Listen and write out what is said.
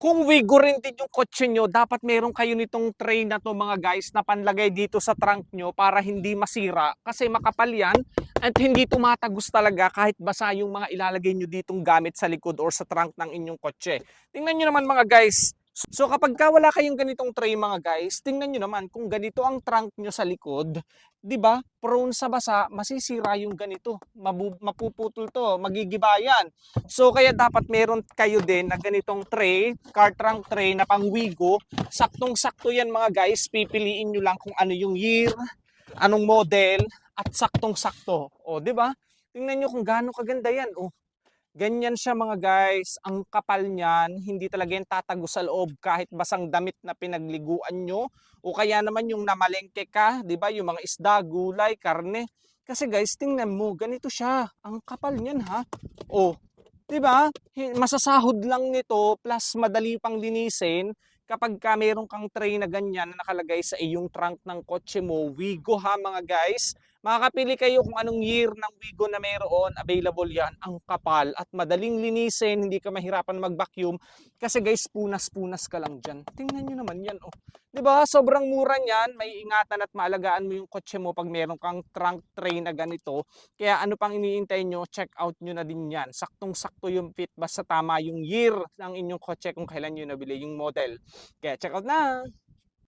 Kung Wigo rin din yung kotse nyo, dapat meron kayo nitong tray na to mga guys na panlagay dito sa trunk nyo para hindi masira. Kasi makapal yan at hindi tumatagos talaga kahit basa yung mga ilalagay nyo ditong gamit sa likod or sa trunk ng inyong kotse. Tingnan nyo naman mga guys. So kapag wala kayong ganitong tray mga guys, tingnan nyo naman kung ganito ang trunk nyo sa likod, 'di ba? Prone sa basa, masisira yung ganito. Mapuputol to, magigibayan. So kaya dapat meron kayo din na ganitong tray, car trunk tray na pang Wigo. Saktong-sakto yan mga guys. Pipiliin nyo lang kung ano yung year, anong model, at saktong-sakto. O, di ba? Tingnan nyo kung gaano kaganda yan. O, ganyan siya mga guys. Ang kapal niyan, hindi talaga yan tatago sa loob kahit basang damit na pinagliguan nyo. O kaya naman yung namalengke ka, di ba? Yung mga isda, gulay, karne. Kasi guys, tingnan mo, ganito siya. Ang kapal niyan ha. O, 'di ba? Masasahod lang nito plus madali pang linisin kapag ka meron kang tray na ganyan na nakalagay sa iyong trunk ng kotse mo. Wigo ha mga guys. Makakapili kayo kung anong year ng Wigo na meron. Available yan. Ang kapal at madaling linisin. Hindi ka mahirapan mag-vacuum. Kasi guys, punas-punas ka lang dyan. Tingnan nyo naman yan. Oh. 'Di ba? Sobrang mura niyan. May ingatan at maalagaan mo yung kotse mo pag meron kang trunk tray na ganito. Kaya ano pang iniintay nyo, check out nyo na din yan. Saktong-sakto yung fit, basta tama yung year ng inyong kotse kung kailan nyo nabili yung model. Kaya check out na!